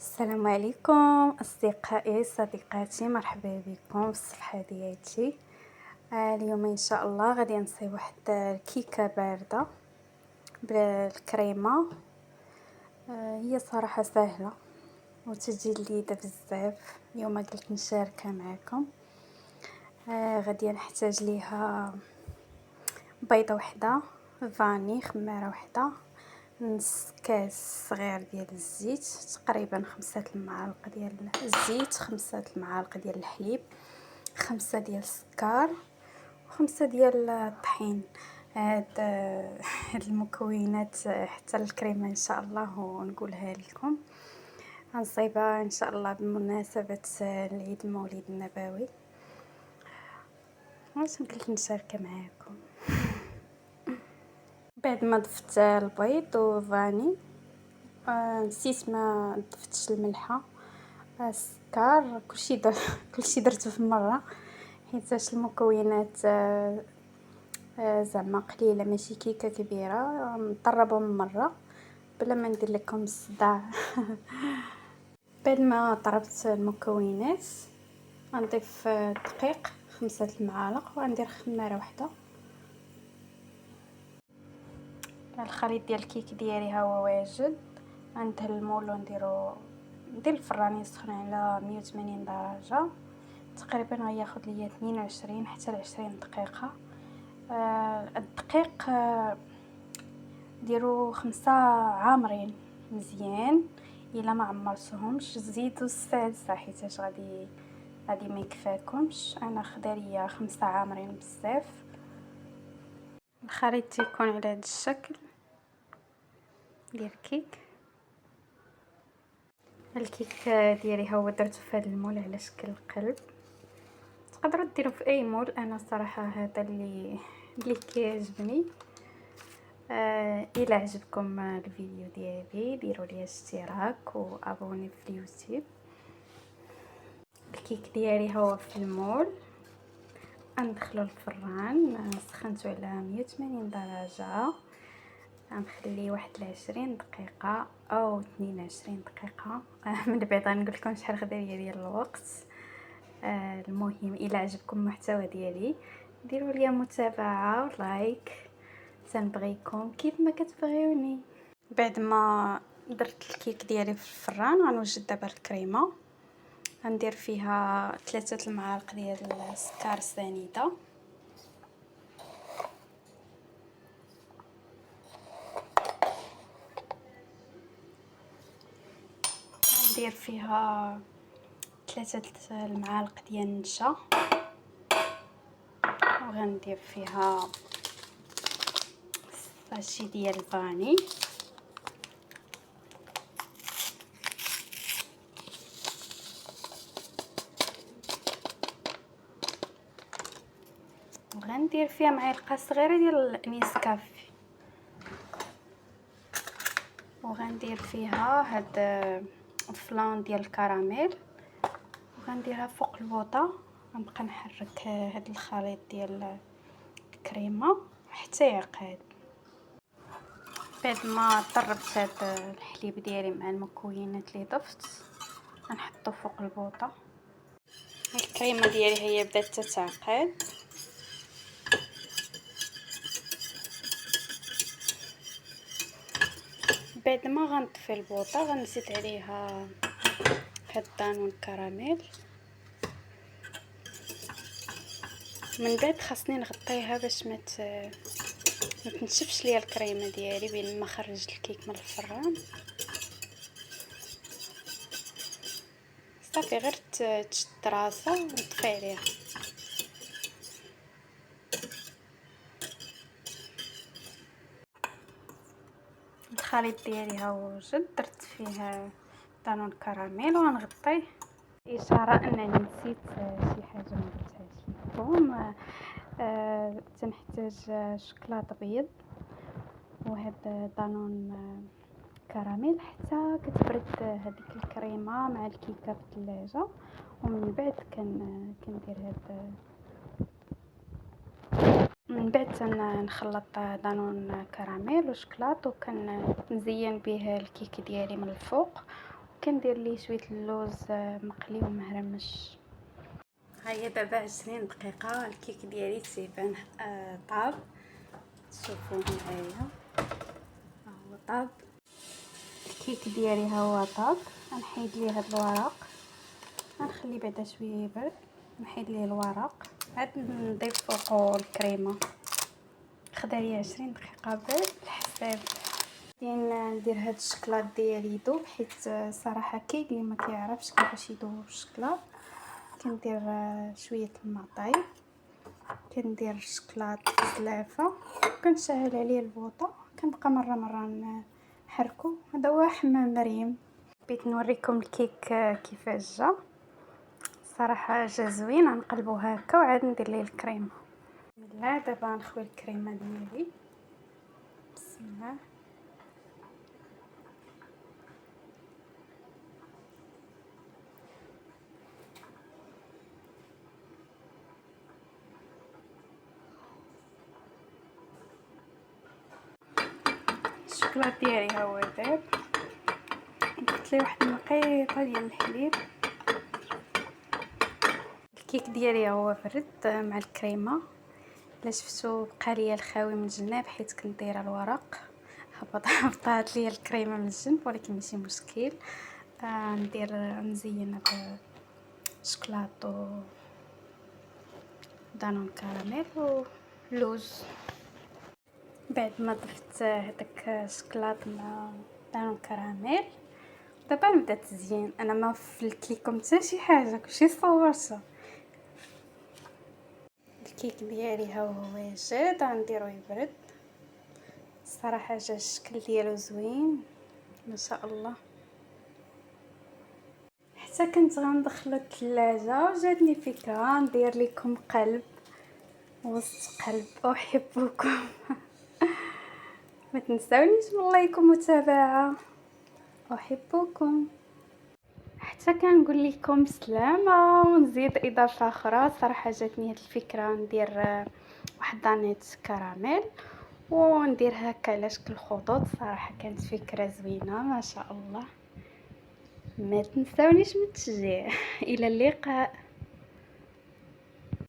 السلام عليكم اصدقائي صديقاتي، مرحبا بكم في الصفحه ديالتي. اليوم ان شاء الله غادي نصايب واحد الكيكه بارده بالكريمه. هي صراحه سهله وتجي لذيذه بزاف. اليوم قلت نشاركها معكم. غادي نحتاج ليها بيضه وحده، فاني خماره وحده، نص كاس صغير ديال الزيت، تقريبا 5 المعالق ديال الزيت، 5 المعالق ديال الحليب، 5 ديال السكر، و5 ديال الطحين. هاد المكونات حتى الكريمه ان شاء الله ونقولها لكم. غنصايبها ان شاء الله بمناسبه العيد المولد النبوي. واش قلت نشاركها معكم. بعد ما ضفت البيض وفاني، نسيت ما ضفتش الملحه، السكر، كلشي درته في مره، حيت المكونات زعما قليله، ماشي كيكه كبيره، نطربهم من مره بلا ما ندير لكم الصداع. بعد ما طربت المكونات غنضيف دقيق 5 المعالق، وغندير خماره وحده. الخليط ديال الكيك ديالي ها هو واجد. غندهن المول وندير الفران يسخن على 180 درجه. تقريبا غياخذ ليا 22 حتى ل 20 دقيقه. الدقيق ديروا 5 عامرين مزيان. الا ما عمرتوهمش زيدوا السادسه، حيت غادي ما يكفاكمش. انا خدا ليا 5 عامرين بزاف. الخليط تيكون على هذا الشكل ديال الكيك ديالي. هو درته في هذا المول على شكل قلب. تقدروا ديروا في اي مول، انا صراحه هذا اللي كيعجبني. الى عجبكم الفيديو ديالي ديروا لي اشتراك وابوني في اليوتيوب. الكيك ديالي هو في المول. ندخلو الفران، سخنته على 180 درجه. غنخليه واحد 20 دقيقه او 22 دقيقه. من بعد غنقول لكم شحال خدا ليا ديال الوقت. المهم الى عجبكم المحتوى ديالي ديروا لي متابعه ولايك، تنبغيكم كيف ما كتبغيوني. بعد ما درت الكيك ديالي في الفران غنوجد دابا الكريمه. غندير فيها 3 المعالق ديال السكر سنيده، غندير فيها 3 المعالق ديال النشا، وغندير فيها ساشي ديال الفاني، وغندير فيها معلقه صغيره ديال نيسكافي، وغندير فيها هاد فلان ديال الكراميل، وغنديرها فوق البوطه. غنبقى نحرك هاد الخليط ديال الكريمه حتى يعقد. بعد ما طربت هاد الحليب ديالي مع المكونات اللي ضفت غنحطو فوق البوطه. الكريمه ديالي هي بدات تتعقد. بعد ما غنطفي البوطه غنزيد عليها هاد الدانون كراميل. من بعد خاصني نغطيها باش ما تنشفش ليا الكريمه ديالي بين ما خرجت الكيك من الفران. صافي غير تشد راسها ونطفي عليها. الخليط ديالي ها هو وجد. درت فيه دانون كراميل وغنغطيه. اشاره انني نسيت شي حاجه ما قلتهاش لكم. تنحتاج شوكولاط ابيض وهاد دانون كراميل حتى كتبرد هذيك الكريمه مع الكيكه في الثلاجه. ومن بعد كندير من بعد نخلط دانون كراميل وشوكولاط، وكنزين به الكيك ديالي من الفوق. كندير ليه شويه اللوز مقلي ومهرمش. هيا دابا 20 دقيقه الكيك ديالي تيبان طاب. شوفوا معايا هو طاب الكيك ديالي، ها هو طاب. غنحيد ليه هاد الورق، غنخليه بعدا شويه يبرد، نحيد ليه الورق، عاد نضيف فوقو الكريمه. خدا لي 20 دقيقه بالحساب. ندير هاد الشكلاط ديالي يذوب، حيت صراحه كاين اللي ما كيعرفش كيفاش يذوب الشكلاط. كندير شويه الماء طايب، كندير الشكلاط بزلافه، كنشعل عليه البوطه، كنبقى مره نحركو. هذا هو حمام مريم. بغيت نوريكم الكيك كيفاش جا. صراحه جا زوين. غنقلبو هكا وعاد ندير ليه الكريمه. بسم الله. دابا نخوي الكريمه ديالي. بسم الله. الشوكولاط ديالي ها هو داب. درت ليه واحد المقيطه ديال الحليب. الكيك ديالي هو برد مع الكريمه. الا شفتو بقى ليا الخاوي من الجناب حيت كنت دايره الورق، هبطات ليا الكريمه من الجنب، ولكن ماشي مشكل. ندير مزينه بالشوكولاط ودانون كراميل ولوز. بعد ما ضفت هذاك الشوكولاط مع دانون كراميل، دابا نبدا التزيين. انا ما فلت لكم حتى شي حاجه، كلشي صورته. الكيك ديالي ها هو جاد، غنديرو يبرد. الصراحه جا الشكل ديالو زوين ما شاء الله. حتى كنت غندخلو الثلاجه وجاتني فكره ندير لكم قلب وسط قلب. احبكم. ما تنساونيش من لايك ومتابعه. احبكم. حتى كنقول لكم سلامه. ونزيد اضافه اخرى، صراحه جاتني هاد الفكره ندير واحد دانيت كراميل وندير هكا على شكل خطوط. صراحه كانت فكره زوينه ما شاء الله. ما تنساونيش من التشجيع. الى اللقاء.